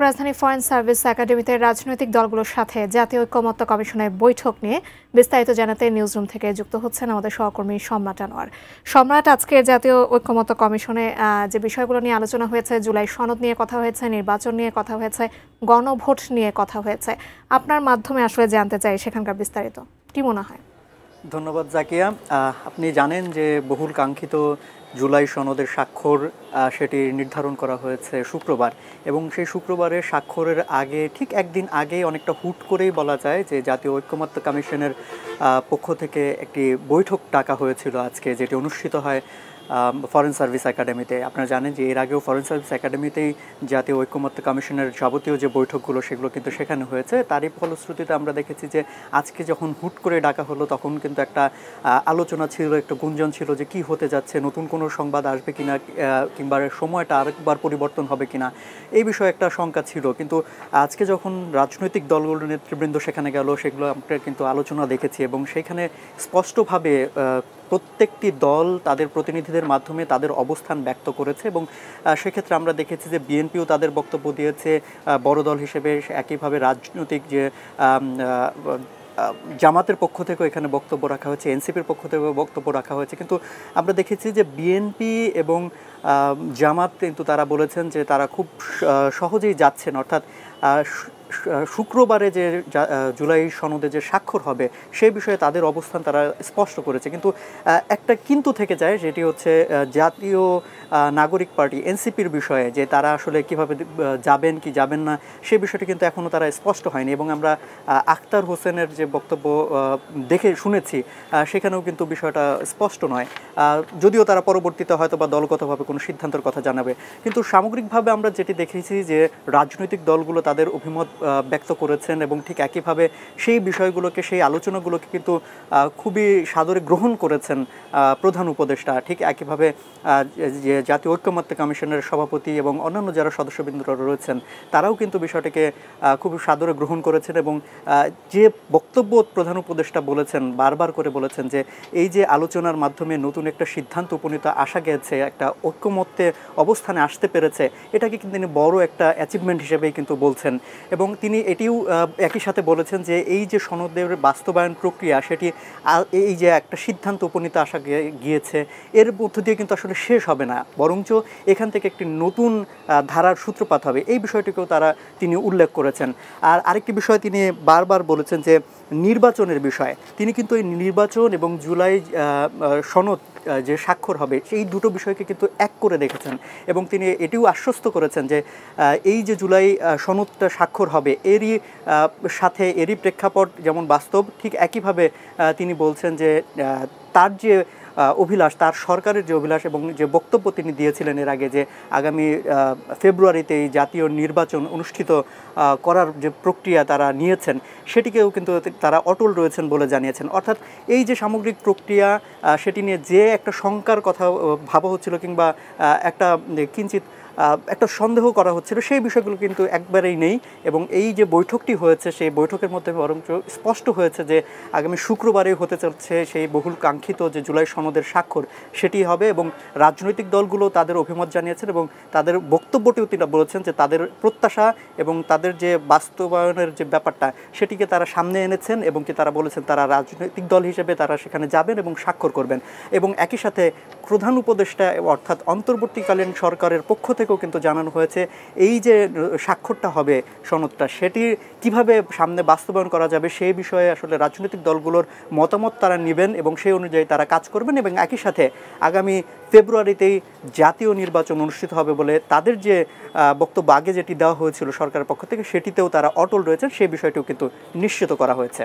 রাজধানী foreign service একাডেমিতে রাজনৈতিক দলগুলোর সাথে জাতীয় ঐক্যমত্য কমিশনের বৈঠক নিয়ে বিস্তারিত জানাতে নিউজরুম থেকে যুক্ত হচ্ছেন আমাদের সহকর্মী সম্রাট আনোয়ার। সম্রাট, আজকে জাতীয় ঐক্যমত্য কমিশনে যে বিষয়গুলো নিয়ে আলোচনা হয়েছে, জুলাই সনদ নিয়ে কথা হয়েছে, নির্বাচন নিয়ে কথা হয়েছে, গণভোট নিয়ে কথা হয়েছে, আপনার মাধ্যমে আসলে জানতে চাই সেখানকার বিস্তারিত, কি মনে হয়? ধন্যবাদ জাকিয়া। আপনি জানেন যে বহুল কাঙ্ক্ষিত জুলাই সনদের স্বাক্ষর সেটি নির্ধারণ করা হয়েছে শুক্রবার, এবং সেই শুক্রবারে স্বাক্ষরের আগে ঠিক একদিন আগে অনেকটা হুট করেই বলা যায় যে জাতীয় ঐক্যমত্য কমিশনের পক্ষ থেকে একটি বৈঠক ডাকা হয়েছিল আজকে, যেটি অনুষ্ঠিত হয় ফরেন সার্ভিস একাডেমিতে। আপনারা জানেন যে এর আগেও ফরেন সার্ভিস একাডেমিতেই জাতীয় ঐক্যমত্য কমিশনের যাবতীয় যে বৈঠকগুলো সেগুলো কিন্তু সেখানে হয়েছে। তারই ফলশ্রুতিতে আমরা দেখেছি যে আজকে যখন হুট করে ডাকা হলো তখন কিন্তু একটা আলোচনা ছিল, একটা গুঞ্জন ছিল যে কি হতে যাচ্ছে, নতুন কোনো সংবাদ আসবে কিনা, কিংবা সময়টা আরেকবার পরিবর্তন হবে কিনা, এই বিষয়ে একটা শঙ্কা ছিল। কিন্তু আজকে যখন রাজনৈতিক দলগুলোর নেতৃবৃন্দ সেখানে গেল, সেগুলো আমরা কিন্তু আলোচনা দেখেছি, এবং সেখানে স্পষ্টভাবে প্রত্যেকটি দল তাদের প্রতিনিধিদের মাধ্যমে তাদের অবস্থান ব্যক্ত করেছে, এবং সেক্ষেত্রে আমরা দেখেছি যে বিএনপিও তাদের বক্তব্য দিয়েছে বড় দল হিসেবে। একইভাবে রাজনৈতিক যে জামাতের পক্ষ থেকেও এখানে বক্তব্য রাখা হয়েছে, এনসিপির পক্ষ থেকেও বক্তব্য রাখা হয়েছে। কিন্তু আমরা দেখেছি যে বিএনপি এবং জামাত কিন্তু তারা বলেছেন যে তারা খুব সহজেই যাচ্ছেন, অর্থাৎ শুক্রবারে যে জুলাই সনদে যে স্বাক্ষর হবে সেই বিষয়ে তাদের অবস্থান তারা স্পষ্ট করেছে। কিন্তু একটা কিন্তু থেকে যায়, যেটি হচ্ছে জাতীয় নাগরিক পার্টি এনসিপির বিষয়ে, যে তারা আসলে কিভাবে যাবেন কি যাবেন না সেই বিষয়টি কিন্তু এখনও তারা স্পষ্ট হয়নি। এবং আমরা আখতার হোসেনের যে বক্তব্য দেখে শুনেছি সেখানেও কিন্তু বিষয়টা স্পষ্ট নয়, যদিও তারা পরবর্তীতে হয়তো বা দলগতভাবে কোনো সিদ্ধান্তের কথা জানাবে। কিন্তু সামগ্রিকভাবে আমরা যেটি দেখেছি যে রাজনৈতিক দলগুলো তাদের অভিমত ব্যক্ত করেছেন, এবং ঠিক একইভাবে সেই বিষয়গুলোকে, সেই আলোচনাগুলোকে কিন্তু খুবই সাদরে গ্রহণ করেছেন প্রধান উপদেষ্টা। ঠিক একইভাবে যে জাতীয় ঐক্যমত্য কমিশনের সভাপতি এবং অন্যান্য যারা সদস্যবৃন্দরা রয়েছেন তারাও কিন্তু বিষয়টিকে খুব সাদরে গ্রহণ করেছেন, এবং যে বক্তব্য প্রধান উপদেষ্টা বলেছেন, বারবার করে বলেছেন যে এই যে আলোচনার মাধ্যমে নতুন একটা সিদ্ধান্ত উপনীত আসা গেছে, একটা ঐক্যমত্যে অবস্থানে আসতে পেরেছে, এটাকে কিন্তু তিনি বড় একটা অ্যাচিভমেন্ট হিসেবেই কিন্তু বলছেন। এবং তিনি এটিও একই সাথে বলেছেন যে এই যে সনদের বাস্তবায়ন প্রক্রিয়া সেটি এই যে একটা সিদ্ধান্ত উপনীত আসা গিয়েছে এর মধ্য দিয়ে কিন্তু আসলে শেষ হবে না, বরঞ্চ এখান থেকে একটি নতুন ধারার সূত্রপাত হবে, এই বিষয়টিকেও তিনি উল্লেখ করেছেন। আর আরেকটি বিষয় তিনি বারবার বলেছেন যে নির্বাচনের বিষয়। তিনি কিন্তু এই নির্বাচন এবং জুলাই সনদ যে স্বাক্ষর হবে সেই দুটো বিষয়কে কিন্তু এক করে দেখেছেন, এবং তিনি এটিও আশ্বস্ত করেছেন যে এই যে জুলাই সনদটা স্বাক্ষর হবে এরই সাথে এরই প্রেক্ষাপট যেমন বাস্তব, ঠিক একইভাবে তিনি বলছেন যে তার যে অভিলাষ, তার সরকারের যে অভিলাষ এবং যে বক্তব্য তিনি দিয়েছিলেন এর আগে, যে আগামী ফেব্রুয়ারিতে এই জাতীয় নির্বাচন অনুষ্ঠিত করার যে প্রক্রিয়া তারা নিয়েছেন সেটিকেও কিন্তু তারা অটল রয়েছেন বলে জানিয়েছেন। অর্থাৎ এই যে সামগ্রিক প্রক্রিয়া সেটি নিয়ে যে একটা শঙ্কার কথা ভাবা হচ্ছিল, কিংবা একটা কিঞ্চিত একটা সন্দেহ করা হচ্ছিল, সেই বিষয়গুলো কিন্তু একবারেই নেই। এবং এই যে বৈঠকটি হয়েছে সেই বৈঠকের মধ্যে বরঞ্চ স্পষ্ট হয়েছে যে আগামী শুক্রবারে হতে চলছে সেই বহুল কাঙ্ক্ষিত যে জুলাই সনদের স্বাক্ষর সেটি হবে, এবং রাজনৈতিক দলগুলো তাদের অভিমত জানিয়েছেন, এবং তাদের বক্তব্যটিও তিনি বলেছেন যে তাদের প্রত্যাশা এবং তাদের যে বাস্তবায়নের যে ব্যাপারটা সেটিকে তারা সামনে এনেছেন, এবং কি তারা বলেছেন তারা রাজনৈতিক দল হিসেবে তারা সেখানে যাবেন এবং স্বাক্ষর করবেন। এবং একই সাথে প্রধান উপদেষ্টা অর্থাৎ অন্তর্বর্তীকালীন সরকারের পক্ষ থেকেও কিন্তু জানানো হয়েছে এই যে স্বাক্ষরটা হবে সনদটা সেটি কিভাবে সামনে বাস্তবায়ন করা যাবে সেই বিষয়ে আসলে রাজনৈতিক দলগুলোর মতামত তারা নেবেন, এবং সেই অনুযায়ী তারা কাজ করবেন। এবং একই সাথে আগামী ফেব্রুয়ারিতেই জাতীয় নির্বাচন অনুষ্ঠিত হবে বলে তাদের যে বক্তব্য আগে যেটি দেওয়া হয়েছিল সরকারের পক্ষ থেকে সেটিতেও তারা অটল রয়েছেন, সেই বিষয়টিও কিন্তু নিশ্চিত করা হয়েছে।